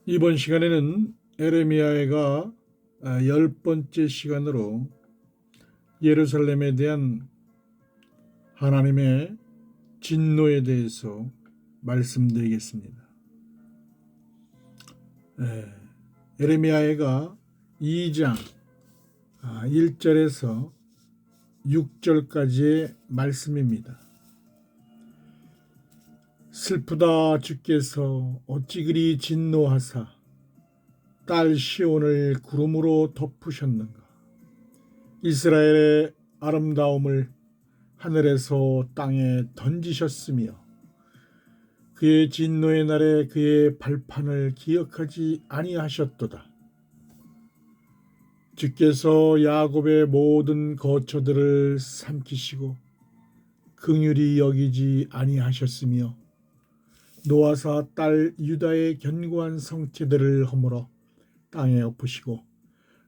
이번 시간에는 에레미야가 10번째 시간으로 예루살렘에 대한 하나님의 진노에 대해서 말씀드리겠습니다. 에레미야가 2장 1절에서 6절까지의 말씀입니다. 슬프다 주께서 어찌 그리 진노하사 딸 시온을 구름으로 덮으셨는가. 이스라엘의 아름다움을 하늘에서 땅에 던지셨으며 그의 진노의 날에 그의 발판을 기억하지 아니하셨도다. 주께서 야곱의 모든 거처들을 삼키시고 긍휼히 여기지 아니하셨으며 노아사 딸 유다의 견고한 성체들을 허물어 땅에 엎으시고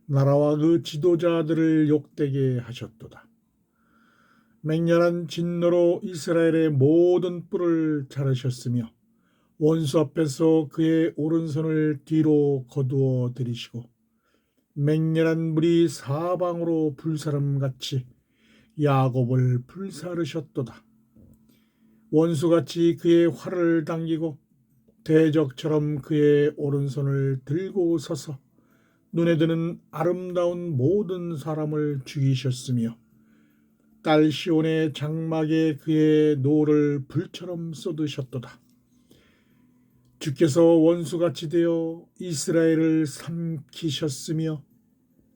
나라와 그 지도자들을 욕되게 하셨도다. 맹렬한 진노로 이스라엘의 모든 뿔을 자르셨으며 원수 앞에서 그의 오른손을 뒤로 거두어 들이시고 맹렬한 물이 사방으로 불사름같이 야곱을 불사르셨도다. 원수같이 그의 활을 당기고 대적처럼 그의 오른손을 들고 서서 눈에 드는 아름다운 모든 사람을 죽이셨으며 딸 시온의 장막에 그의 노를 불처럼 쏟으셨도다. 주께서 원수같이 되어 이스라엘을 삼키셨으며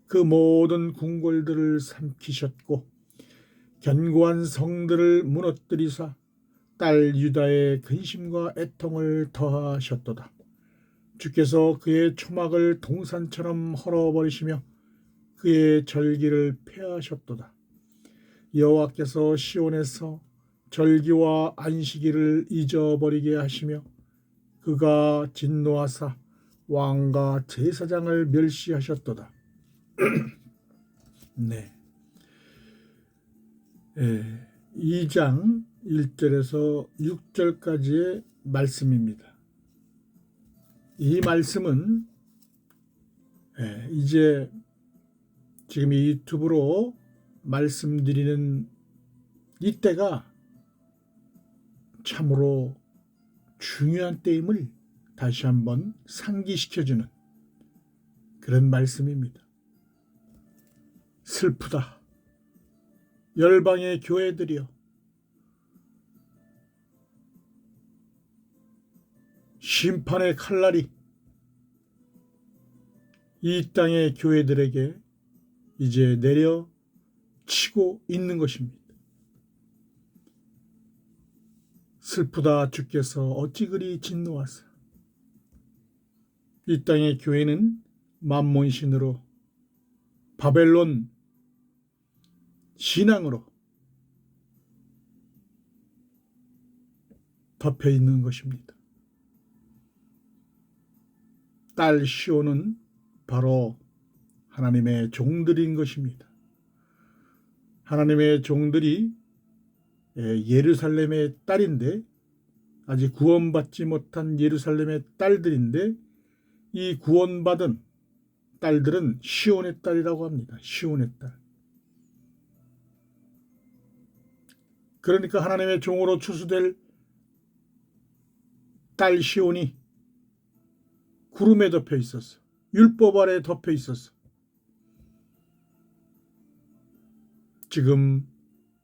그 모든 궁궐들을 삼키셨고 견고한 성들을 무너뜨리사 딸 유다의 근심과 애통을 더하셨도다. 주께서 그의 초막을 동산처럼 헐어버리시며 그의 절기를 폐하셨도다. 여호와께서 시온에서 절기와 안식일을 잊어버리게 하시며 그가 진노하사 왕과 제사장을 멸시하셨도다. 네. 2장 1절에서 6절까지의 말씀입니다. 이 말씀은 이제 지금 이 유튜브로 말씀드리는 이때가 참으로 중요한 때임을 다시 한번 상기시켜주는 그런 말씀입니다. 슬프다. 열방의 교회들이여, 심판의 칼날이 이 땅의 교회들에게 이제 내려치고 있는 것입니다. 슬프다 주께서 어찌 그리 진노하사. 이 땅의 교회는 만몬신으로 바벨론 신앙으로 덮여 있는 것입니다. 딸 시온은 바로 하나님의 종들인 것입니다. 하나님의 종들이 예루살렘의 딸인데, 아직 구원받지 못한 예루살렘의 딸들인데, 이 구원받은 딸들은 시온의 딸이라고 합니다. 시온의 딸. 그러니까 하나님의 종으로 추수될 딸 시온이 구름에 덮여 있었어. 율법 아래 덮여 있었어. 지금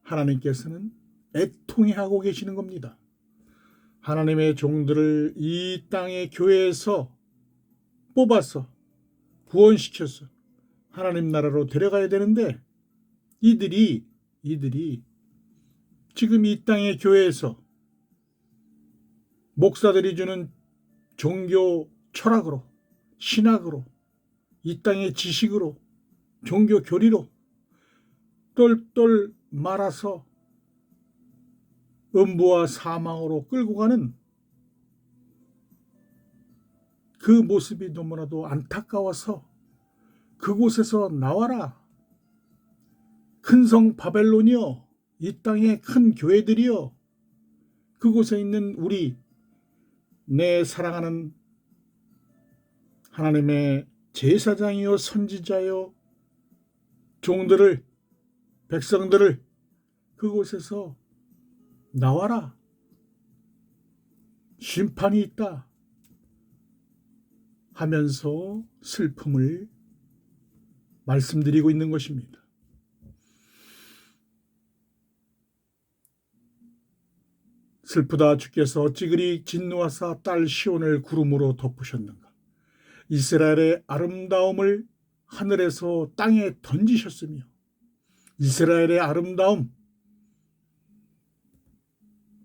하나님께서는 애통해 하고 계시는 겁니다. 하나님의 종들을 이 땅의 교회에서 뽑아서 구원시켜서 하나님 나라로 데려가야 되는데, 이들이 지금 이 땅의 교회에서 목사들이 주는 종교 철학으로, 신학으로, 이 땅의 지식으로, 종교 교리로 똘똘 말아서 음부와 사망으로 끌고 가는 그 모습이 너무나도 안타까워서 그곳에서 나와라. 큰 성 바벨론이여, 이 땅의 큰 교회들이여, 그곳에 있는 우리 내 사랑하는 하나님의 제사장이요 선지자요 종들을, 백성들을 그곳에서 나와라, 심판이 있다 하면서 슬픔을 말씀드리고 있는 것입니다. 슬프다, 주께서 어찌 그리 진노하사 딸 시온을 구름으로 덮으셨는가. 이스라엘의 아름다움을 하늘에서 땅에 던지셨으며, 이스라엘의 아름다움,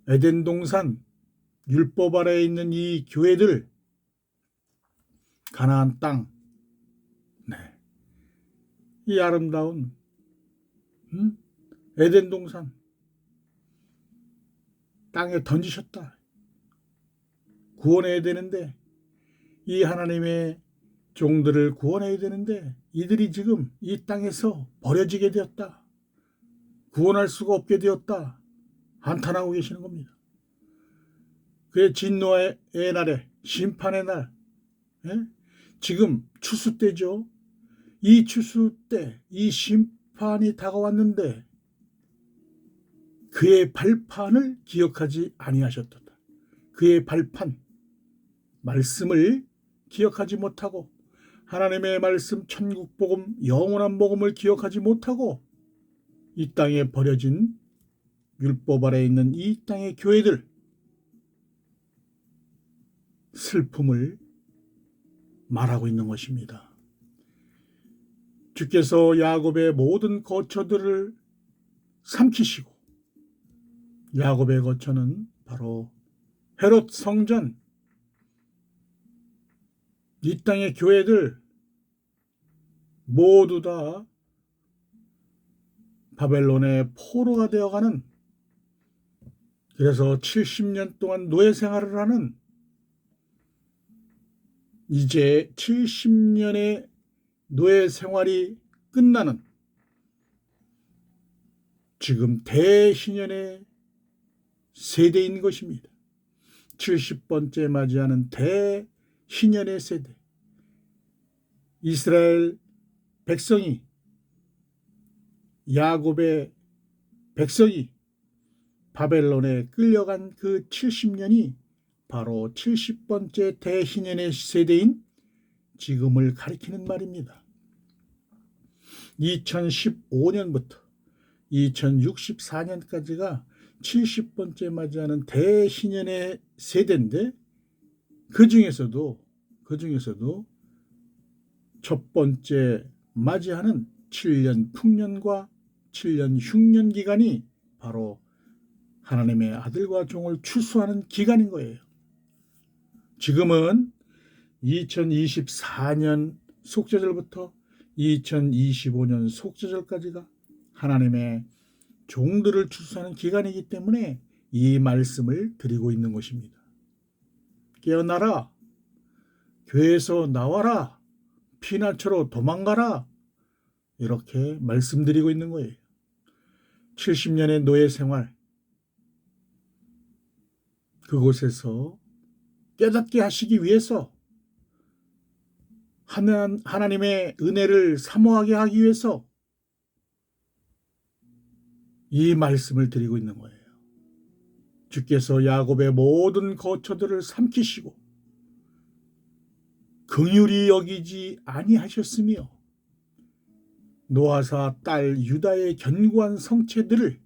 에덴 동산 율법 아래에 있는 이 교회들, 가나안 땅, 이 아름다운 에덴 동산 땅에 던지셨다. 구원해야 되는데, 이 하나님의 종들을 구원해야 되는데 이들이 지금 이 땅에서 버려지게 되었다. 구원할 수가 없게 되었다. 한탄하고 계시는 겁니다. 그의 진노의 날에, 심판의 날, 지금 추수 때죠. 이 추수 때, 이 심판이 다가왔는데 그의 발판을 기억하지 아니하셨도다. 그의 발판, 말씀을 기억하지 못하고, 하나님의 말씀, 천국 복음, 영원한 복음을 기억하지 못하고 이 땅에 버려진 율법 아래에 있는 이 땅의 교회들, 슬픔을 말하고 있는 것입니다. 주께서 야곱의 모든 거처들을 삼키시고, 야곱의 거처는 바로 헤롯 성전, 이 땅의 교회들 모두 다 바벨론의 포로가 되어가는, 그래서 70년 동안 노예 생활을 하는, 이제 70년의 노예 생활이 끝나는 지금 대희년의 세대인 것입니다. 70번째 맞이하는 대희년의 세대. 이스라엘 백성이, 야곱의 백성이 바벨론에 끌려간 그 70년이 바로 70번째 대희년의 세대인 지금을 가리키는 말입니다. 2015년부터 2064년까지가 70번째 맞이하는 대희년의 세대인데, 그 중에서도 첫 번째 맞이하는 7년 풍년과 7년 흉년 기간이 바로 하나님의 아들과 종을 추수하는 기간인 거예요. 지금은 2024년 속죄절부터 2025년 속죄절까지가 하나님의 종들을 추수하는 기간이기 때문에 이 말씀을 드리고 있는 것입니다. 깨어나라, 교회에서 나와라, 피난처로 도망가라, 이렇게 말씀드리고 있는 거예요. 70년의 노예 생활, 그곳에서 깨닫게 하시기 위해서, 하나님의 은혜를 사모하게 하기 위해서 이 말씀을 드리고 있는 거예요. 주께서 야곱의 모든 거처들을 삼키시고 긍휼히 여기지 아니하셨으며, 노아사 딸 유다의 견고한 성체들을,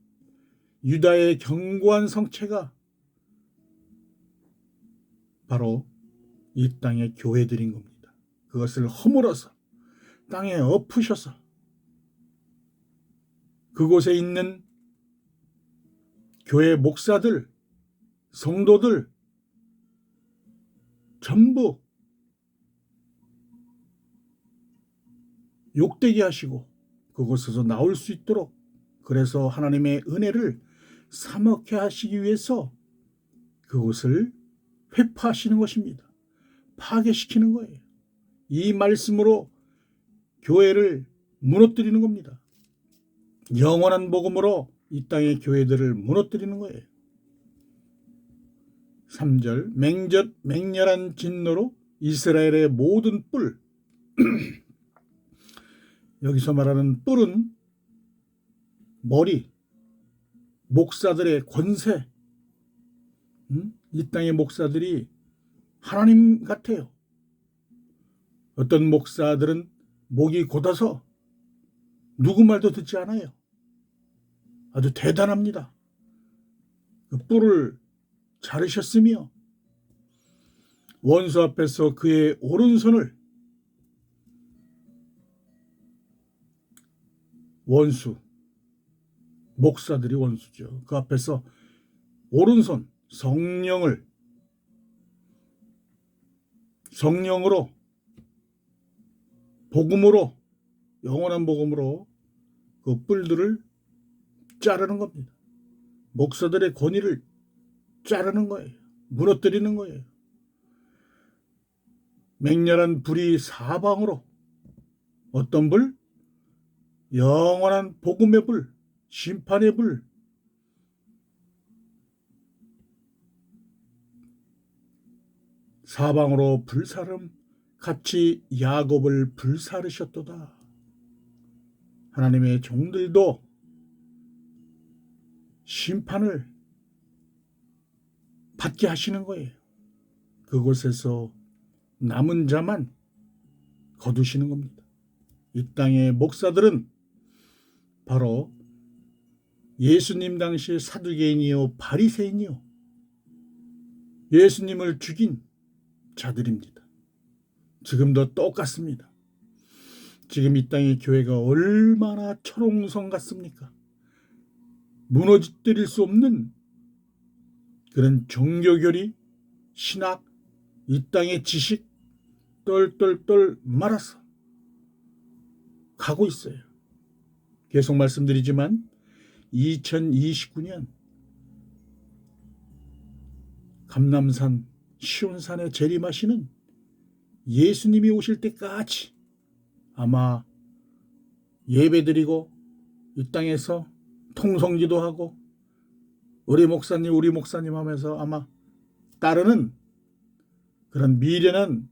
유다의 견고한 성체가 바로 이 땅의 교회들인 겁니다. 그것을 허물어서 땅에 엎으셔서 그곳에 있는 교회 목사들, 성도들 전부 욕되게 하시고 그곳에서 나올 수 있도록, 그래서 하나님의 은혜를 사먹게 하시기 위해서 그곳을 회파하시는 것입니다. 파괴시키는 거예요. 이 말씀으로 교회를 무너뜨리는 겁니다. 영원한 복음으로 이 땅의 교회들을 무너뜨리는 거예요. 3절, 맹렬한 진노로 이스라엘의 모든 뿔, 여기서 말하는 뿔은 머리, 목사들의 권세, 이 땅의 목사들이 하나님 같아요. 어떤 목사들은 목이 곧아서 누구 말도 듣지 않아요. 아주 대단합니다. 그 뿔을 자르셨으며 원수 앞에서 그의 오른손을, 원수, 목사들이 원수죠. 그 앞에서 오른손, 성령으로, 복음으로, 영원한 복음으로 그 뿔들을 자르는 겁니다. 목사들의 권위를 자르는 거예요. 무너뜨리는 거예요. 맹렬한 불이 사방으로, 어떤 불? 영원한 복음의 불, 심판의 불, 사방으로 불사름 같이 야곱을 불사르셨도다. 하나님의 종들도 심판을 받게 하시는 거예요. 그곳에서 남은 자만 거두시는 겁니다. 이 땅의 목사들은 바로 예수님 당시 사두개인이요 바리새인이요 예수님을 죽인 자들입니다. 지금도 똑같습니다. 지금 이 땅의 교회가 얼마나 철옹성 같습니까? 무너뜨릴 수 없는 그런 종교교리, 신학, 이 땅의 지식 똘똘똘 말아서 가고 있어요. 계속 말씀드리지만 2029년 감람산 시온산에 재림하시는 예수님이 오실 때까지 아마 예배드리고 이 땅에서 통성기도하고 우리 목사님 하면서 아마 따르는 그런 미련한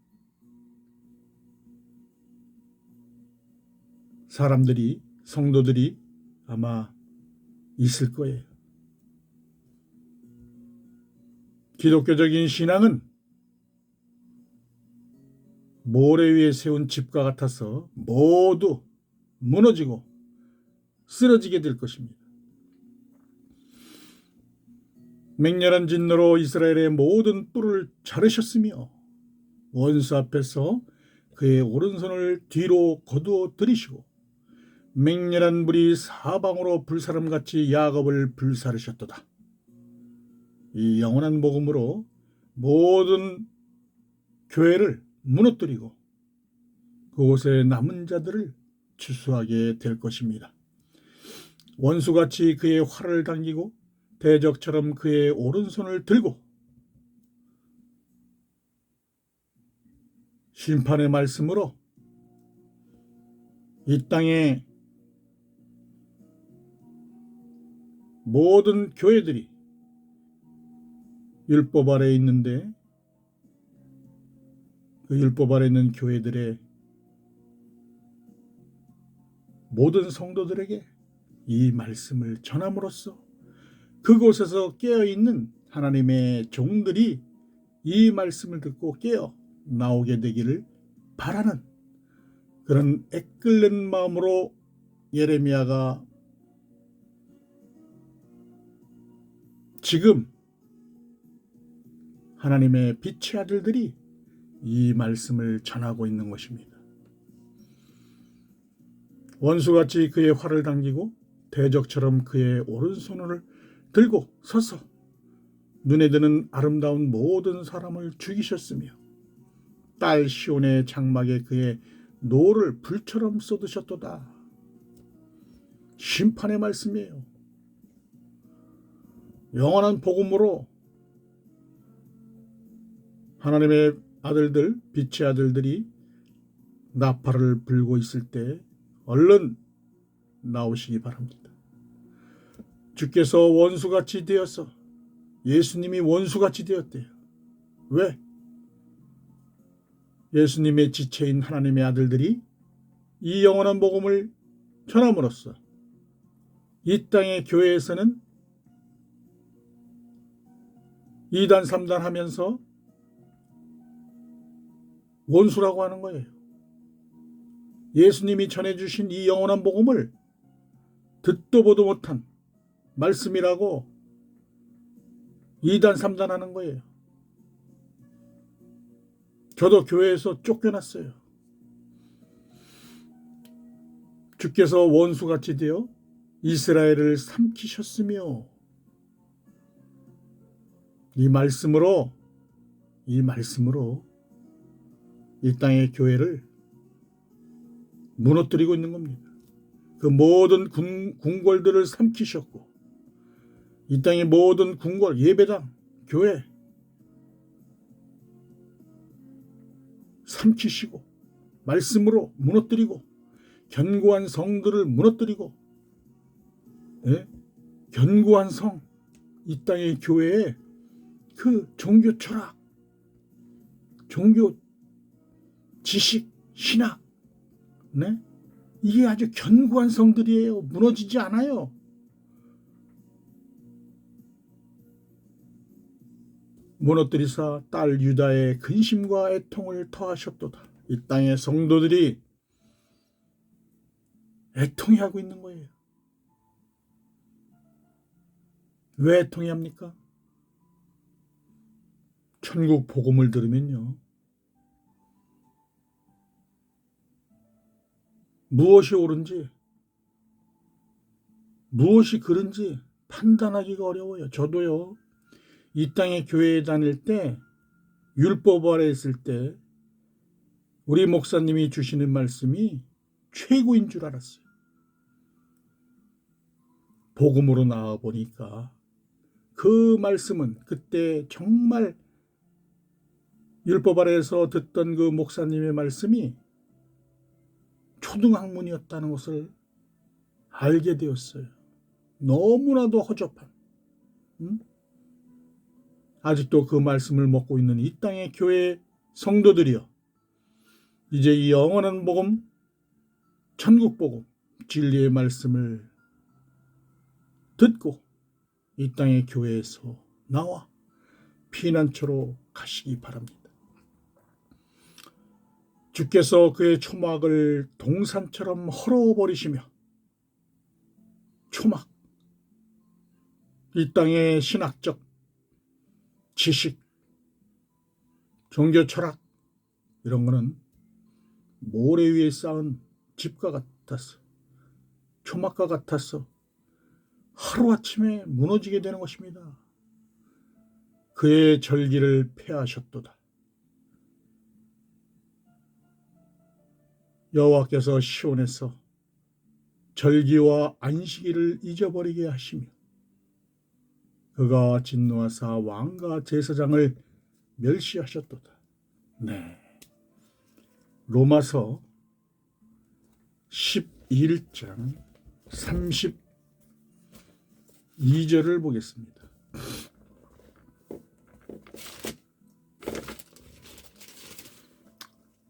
사람들이, 성도들이 아마 있을 거예요. 기독교적인 신앙은 모래 위에 세운 집과 같아서 모두 무너지고 쓰러지게 될 것입니다. 맹렬한 진노로 이스라엘의 모든 뿔을 자르셨으며 원수 앞에서 그의 오른손을 뒤로 거두어 들이시고 맹렬한 불이 사방으로 불사름같이 야곱을 불사르셨도다. 이 영원한 복음으로 모든 교회를 무너뜨리고 그곳에 남은 자들을 추수하게 될 것입니다. 원수같이 그의 활을 당기고 대적처럼 그의 오른손을 들고 심판의 말씀으로 이 땅의 모든 교회들이 율법 아래에 있는데 그 율법 아래에 있는 교회들의 모든 성도들에게 이 말씀을 전함으로써 그곳에서 깨어있는 하나님의 종들이 이 말씀을 듣고 깨어 나오게 되기를 바라는 그런 애끓는 마음으로 예레미야가 지금 하나님의 빛의 아들들이 이 말씀을 전하고 있는 것입니다. 원수같이 그의 활을 당기고 대적처럼 그의 오른손을 들고 서서 눈에 드는 아름다운 모든 사람을 죽이셨으며 딸 시온의 장막에 그의 노를 불처럼 쏟으셨도다. 심판의 말씀이에요. 영원한 복음으로 하나님의 아들들, 빛의 아들들이 나팔을 불고 있을 때 얼른 나오시기 바랍니다. 주께서 원수같이 되어서, 예수님이 원수같이 되었대요. 왜? 예수님의 지체인 하나님의 아들들이 이 영원한 복음을 전함으로써 이 땅의 교회에서는 2단 3단 하면서 원수라고 하는 거예요. 예수님이 전해주신 이 영원한 복음을 듣도 보도 못한 말씀이라고 2단 3단 하는 거예요. 저도 교회에서 쫓겨났어요. 주께서 원수같이 되어 이스라엘을 삼키셨으며 이 말씀으로 이 땅의 교회를 무너뜨리고 있는 겁니다. 그 모든 궁궐들을 삼키셨고 이 땅의 모든 궁궐, 예배당, 교회 삼키시고 말씀으로 무너뜨리고 견고한 성들을 무너뜨리고 견고한 성, 이 땅의 교회에 그 종교 철학, 종교 지식, 신학 이게 아주 견고한 성들이에요. 무너지지 않아요. 무너뜨리사 딸 유다의 근심과 애통을 더하셨도다. 이 땅의 성도들이 애통해하고 있는 거예요. 왜 애통해합니까? 천국 복음을 들으면요, 무엇이 옳은지 무엇이 그른지 판단하기가 어려워요. 저도요, 이 땅의 교회에 다닐 때, 율법 아래 있을 때 우리 목사님이 주시는 말씀이 최고인 줄 알았어요. 복음으로 나와 보니까 그 말씀은 그때 정말 율법 아래에서 듣던 그 목사님의 말씀이 초등학문이었다는 것을 알게 되었어요. 너무나도 허접한, 아직도 그 말씀을 먹고 있는 이 땅의 교회 성도들이여, 이제 이 영원한 복음, 천국 복음, 진리의 말씀을 듣고 이 땅의 교회에서 나와 피난처로 가시기 바랍니다. 주께서 그의 초막을 동산처럼 헐어버리시며, 초막, 이 땅의 신학적 지식, 종교 철학, 이런 거는 모래 위에 쌓은 집과 같았어. 초막과 같았어. 하루아침에 무너지게 되는 것입니다. 그의 절기를 폐하셨도다. 여호와께서 시온에서 절기와 안식일을 잊어버리게 하시며 그가 진노하사 왕과 제사장을 멸시하셨도다. 네, 로마서 11장 32절을 보겠습니다.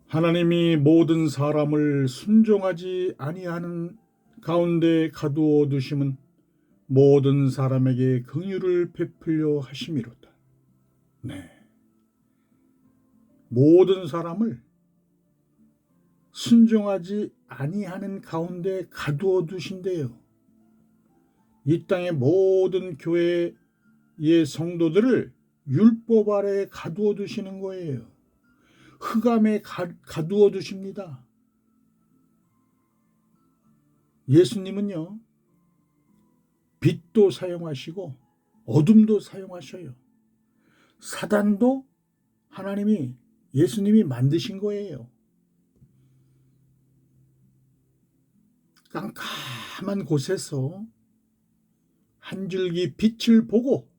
하나님이 모든 사람을 순종하지 아니하는 가운데 가두어 두심은 모든 사람에게 긍휼을 베풀려 하심이로다. 네, 모든 사람을 순종하지 아니하는 가운데 가두어 두신대요. 이 땅의 모든 교회의 성도들을 율법 아래에 가두어 두시는 거예요. 흑암에 가두어 두십니다. 예수님은요, 빛도 사용하시고 어둠도 사용하셔요. 사단도 예수님이 만드신 거예요. 깜깜한 곳에서 한 줄기 빛을 보고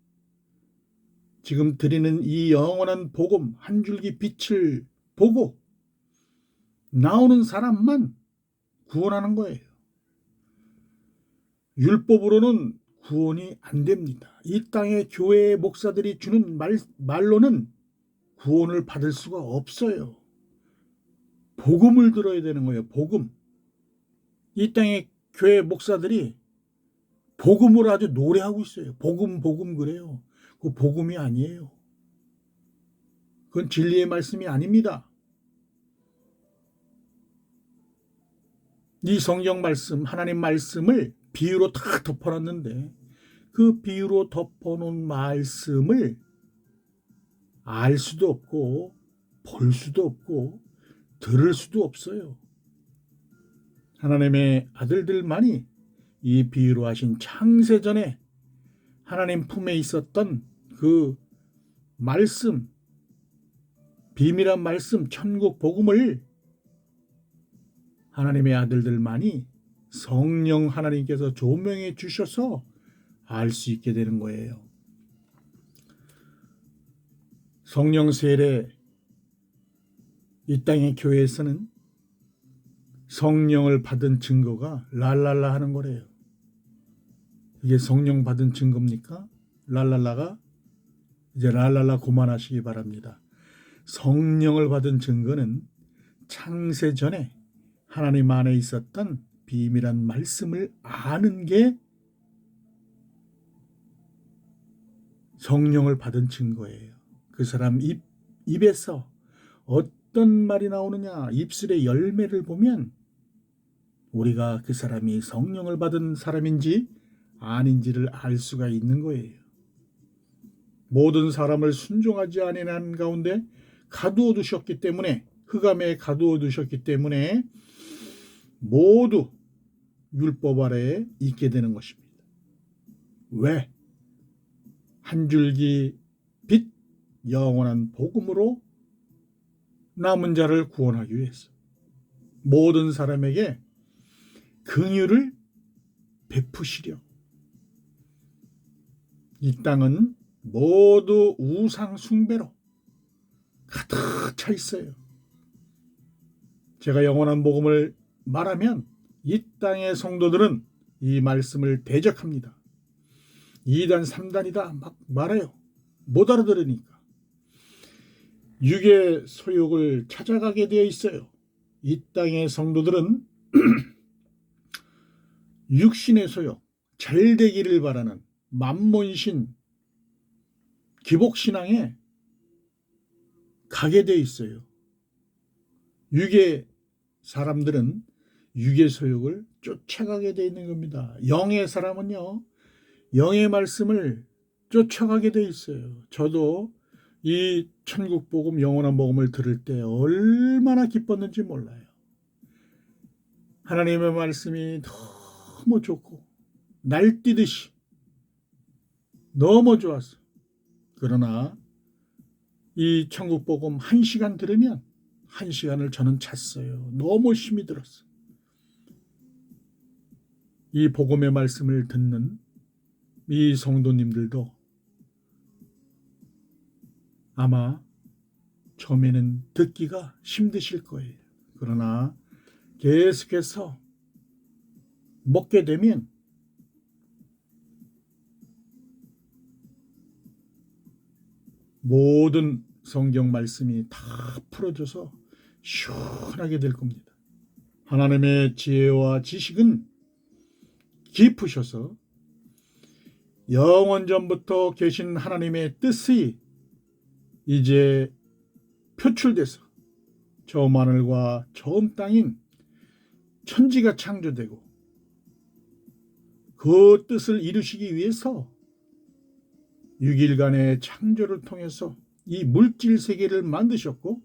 지금 드리는 이 영원한 복음, 한 줄기 빛을 보고 나오는 사람만 구원하는 거예요. 율법으로는 구원이 안 됩니다. 이 땅의 교회의 목사들이 주는 말로는 구원을 받을 수가 없어요. 복음을 들어야 되는 거예요. 복음. 이 땅의 교회 목사들이 복음으로 아주 노래하고 있어요. 복음 그래요. 그 복음이 아니에요. 그건 진리의 말씀이 아닙니다. 이 성경 말씀, 하나님 말씀을 비유로 다 덮어놨는데 그 비유로 덮어놓은 말씀을 알 수도 없고 볼 수도 없고 들을 수도 없어요. 하나님의 아들들만이 이 비유로 하신 창세전에 하나님 품에 있었던 그 말씀, 비밀한 말씀, 천국 복음을 하나님의 아들들만이 성령 하나님께서 조명해 주셔서 알 수 있게 되는 거예요. 성령 세례, 이 땅의 교회에서는 성령을 받은 증거가 랄랄라 하는 거래요. 이게 성령 받은 증거입니까? 랄랄라가 이제 랄랄라 그만하시기 바랍니다. 성령을 받은 증거는 창세 전에 하나님 안에 있었던 비밀한 말씀을 아는 게 성령을 받은 증거예요. 그 사람 입에서 어떤 말이 나오느냐, 입술의 열매를 보면 우리가 그 사람이 성령을 받은 사람인지 아닌지를 알 수가 있는 거예요. 모든 사람을 순종하지 아니한 가운데 가두어 두셨기 때문에, 흑암에 가두어 두셨기 때문에 모두 율법 아래에 있게 되는 것입니다. 왜? 한 줄기 빛, 영원한 복음으로 남은 자를 구원하기 위해서 모든 사람에게 긍휼을 베푸시려. 이 땅은 모두 우상 숭배로 가득 차 있어요. 제가 영원한 복음을 말하면 이 땅의 성도들은 이 말씀을 대적합니다. 2단 3단이다 막 말해요. 못 알아들으니까. 육의 소욕을 찾아가게 되어 있어요. 이 땅의 성도들은 육신의 소욕, 잘 되기를 바라는 만몬신, 기복신앙에 가게 되어 있어요. 육의 사람들은 육의 소욕을 쫓아가게 되어 있는 겁니다. 영의 사람은요, 영의 말씀을 쫓아가게 되어 있어요. 저도 이 천국 복음, 영원한 복음을 들을 때 얼마나 기뻤는지 몰라요. 하나님의 말씀이 너무 좋고 날뛰듯이 너무 좋았어. 그러나 이 천국 복음 1시간 들으면 1시간을 저는 잤어요. 너무 힘이 들었어. 이 복음의 말씀을 듣는 이 성도님들도 아마 처음에는 듣기가 힘드실 거예요. 그러나 계속해서 먹게 되면 모든 성경 말씀이 다 풀어져서 시원하게 될 겁니다. 하나님의 지혜와 지식은 깊으셔서 영원전부터 계신 하나님의 뜻이 이제 표출돼서 처음 하늘과 처음 땅인 천지가 창조되고 그 뜻을 이루시기 위해서 6일간의 창조를 통해서 이 물질 세계를 만드셨고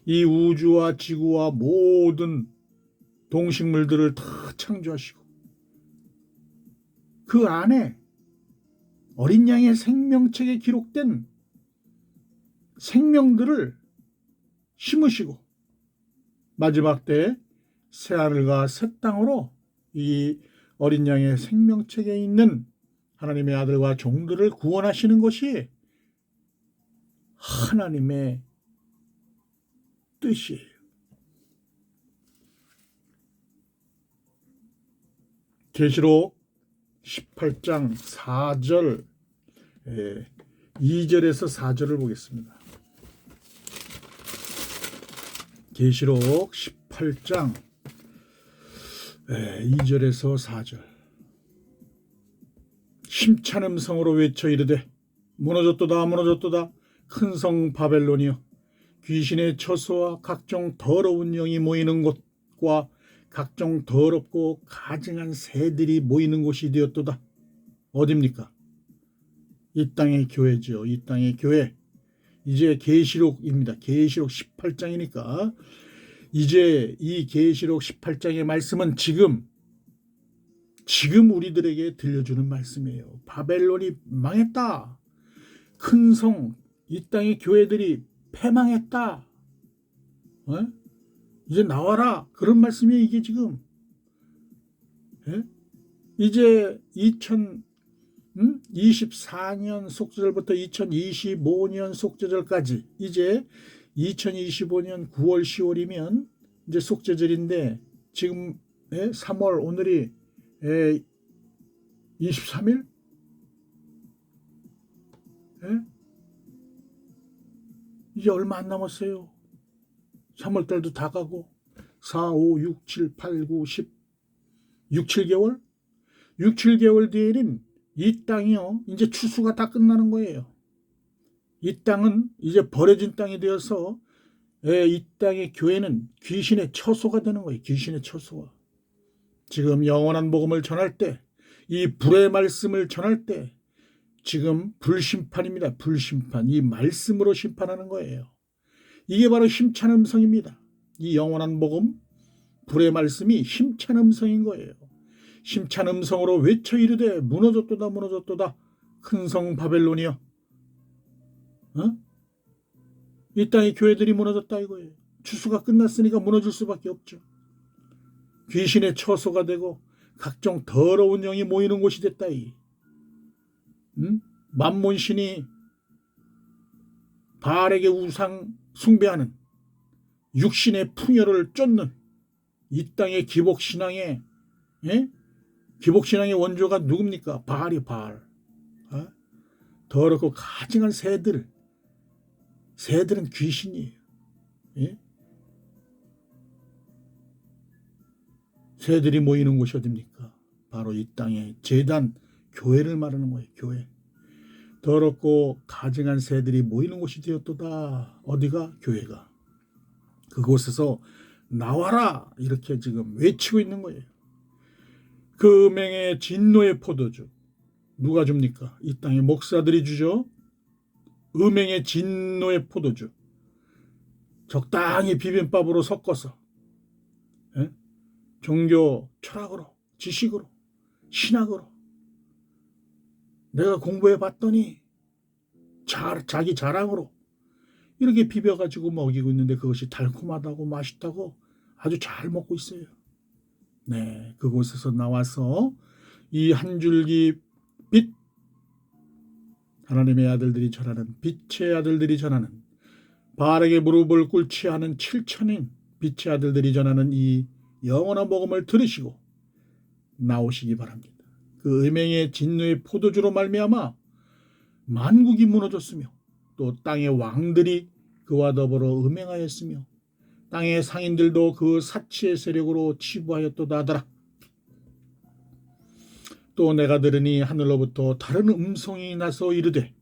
이 우주와 지구와 모든 동식물들을 다 창조하시고 그 안에 어린 양의 생명책에 기록된 생명들을 심으시고 마지막 때에 새하늘과 새 땅으로 이 어린 양의 생명책에 있는 하나님의 아들과 종들을 구원하시는 것이 하나님의 뜻이에요. 계시록 18장 4절 2절에서 4절을 보겠습니다. 계시록 18장 2절에서 4절. 힘찬 음성으로 외쳐 이르되 무너졌도다 무너졌도다 큰 성 바벨론이여, 귀신의 처소와 각종 더러운 영이 모이는 곳과 각종 더럽고 가증한 새들이 모이는 곳이 되었도다. 어딥니까? 이 땅의 교회죠. 이 땅의 교회. 이제 계시록입니다. 계시록 18장이니까 이제 이 계시록 18장의 말씀은 지금 우리들에게 들려주는 말씀이에요. 바벨론이 망했다. 큰 성, 이 땅의 교회들이 패망했다. 이제 나와라. 그런 말씀이에요. 이게 지금. 이제 2024년 속죄절부터 2025년 속죄절까지 이제 2025년 9월 10월이면 이제 속죄절인데 지금 3월 오늘이 23일? 이제 얼마 안 남았어요. 3월달도 다 가고 4, 5, 6, 7, 8, 9, 10 6, 7개월? 6, 7개월 뒤에는 이 땅이요 이제 추수가 다 끝나는 거예요. 이 땅은 이제 버려진 땅이 되어서 이 땅의 교회는 귀신의 처소가 되는 거예요. 귀신의 처소가. 지금 영원한 복음을 전할 때, 이 불의 말씀을 전할 때 지금 불심판입니다. 불심판. 이 말씀으로 심판하는 거예요. 이게 바로 힘찬 음성입니다. 이 영원한 복음, 불의 말씀이 힘찬 음성인 거예요. 힘찬 음성으로 외쳐 이르되 무너졌도다 무너졌도다 큰 성 바벨론이여. 이 땅의 교회들이 무너졌다 이거예요. 추수가 끝났으니까 무너질 수밖에 없죠. 귀신의 처소가 되고 각종 더러운 영이 모이는 곳이 됐다. 만몬신이 바알에게 우상 숭배하는 육신의 풍요를 쫓는 이 땅의 기복신앙의 기복신앙의 원조가 누굽니까? 바알이 바알. 더럽고 가증한 새들은 귀신이에요. 새들이 모이는 곳이 어딥니까? 바로 이 땅의 제단, 교회를 말하는 거예요. 교회. 더럽고 가증한 새들이 모이는 곳이 되었도다. 어디가? 교회가. 그곳에서 나와라 이렇게 지금 외치고 있는 거예요. 그 음행의 진노의 포도주 누가 줍니까? 이 땅의 목사들이 주죠. 음행의 진노의 포도주 적당히 비빔밥으로 섞어서 종교 철학으로, 지식으로, 신학으로 내가 공부해 봤더니 자기 자랑으로 이렇게 비벼가지고 먹이고 있는데 그것이 달콤하다고 맛있다고 아주 잘 먹고 있어요. 네, 그곳에서 나와서 이 한 줄기 빛, 하나님의 아들들이 전하는 빛의 아들들이 전하는 바알에게 무릎을 꿇지 않은 7천인 빛의 아들들이 전하는 이 영원한 복음을 들으시고 나오시기 바랍니다. 그 음행의 진노의 포도주로 말미암아 만국이 무너졌으며 또 땅의 왕들이 그와 더불어 음행하였으며 땅의 상인들도 그 사치의 세력으로 치부하였도다 하더라. 또 내가 들으니 하늘로부터 다른 음성이 나서 이르되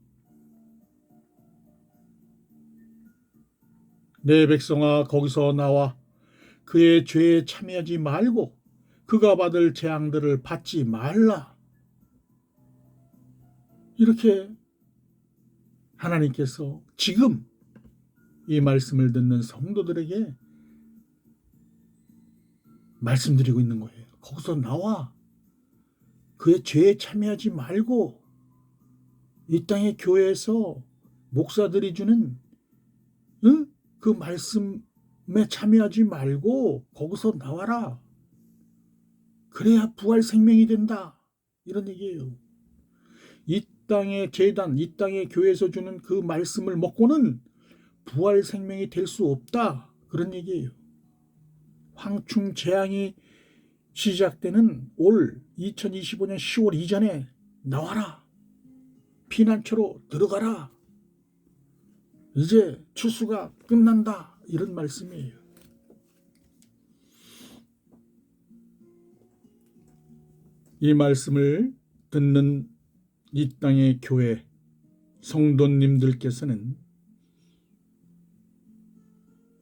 내 백성아 거기서 나와 그의 죄에 참여하지 말고 그가 받을 재앙들을 받지 말라. 이렇게 하나님께서 지금 이 말씀을 듣는 성도들에게 말씀드리고 있는 거예요. 거기서 나와 그의 죄에 참여하지 말고 이 땅의 교회에서 목사들이 주는 그 말씀에 참여하지 말고 거기서 나와라. 그래야 부활 생명이 된다. 이런 얘기예요. 이 땅의 제단, 이 땅의 교회에서 주는 그 말씀을 먹고는 부활 생명이 될 수 없다. 그런 얘기예요. 황충 재앙이 시작되는 올 2025년 10월 이전에 나와라. 피난처로 들어가라. 이제 추수가 끝난다. 이런 말씀이에요. 이 말씀을 듣는 이 땅의 교회 성도님들께서는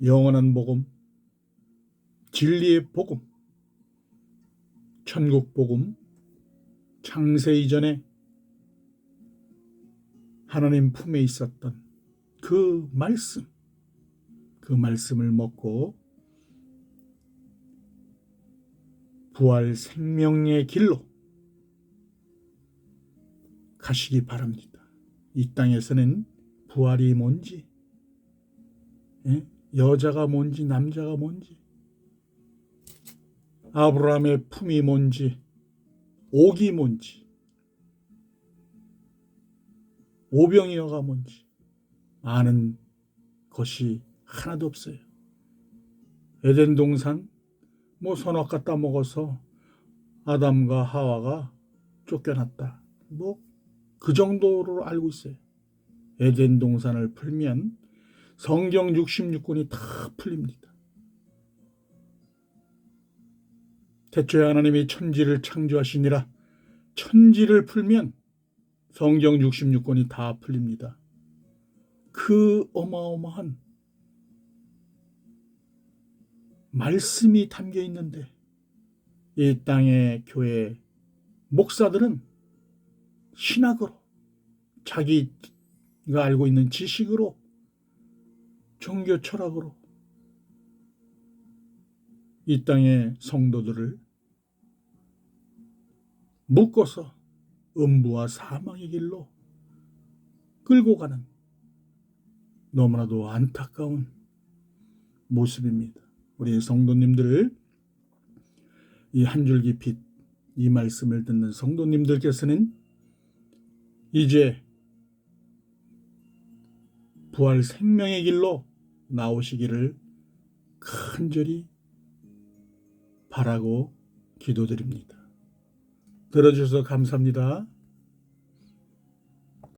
영원한 복음, 진리의 복음, 천국 복음, 창세 이전에 하나님 품에 있었던 그 말씀을 먹고 부활 생명의 길로 가시기 바랍니다. 이 땅에서는 부활이 뭔지, 여자가 뭔지 남자가 뭔지, 아브라함의 품이 뭔지, 옥이 뭔지, 오병이어가 뭔지 아는 것이 하나도 없어요. 에덴 동산 선악과 따먹어서 아담과 하와가 쫓겨났다. 그 정도로 알고 있어요. 에덴 동산을 풀면 성경 66권이 다 풀립니다. 태초에 하나님이 천지를 창조하시니라. 천지를 풀면 성경 66권이 다 풀립니다. 그 어마어마한 말씀이 담겨 있는데 이 땅의 교회 목사들은 신학으로 자기가 알고 있는 지식으로 종교 철학으로 이 땅의 성도들을 묶어서 음부와 사망의 길로 끌고 가는 너무나도 안타까운 모습입니다. 우리 성도님들, 이 한 줄기 빛, 이 말씀을 듣는 성도님들께서는 이제 부활 생명의 길로 나오시기를 간절히 바라고 기도드립니다. 들어주셔서 감사합니다.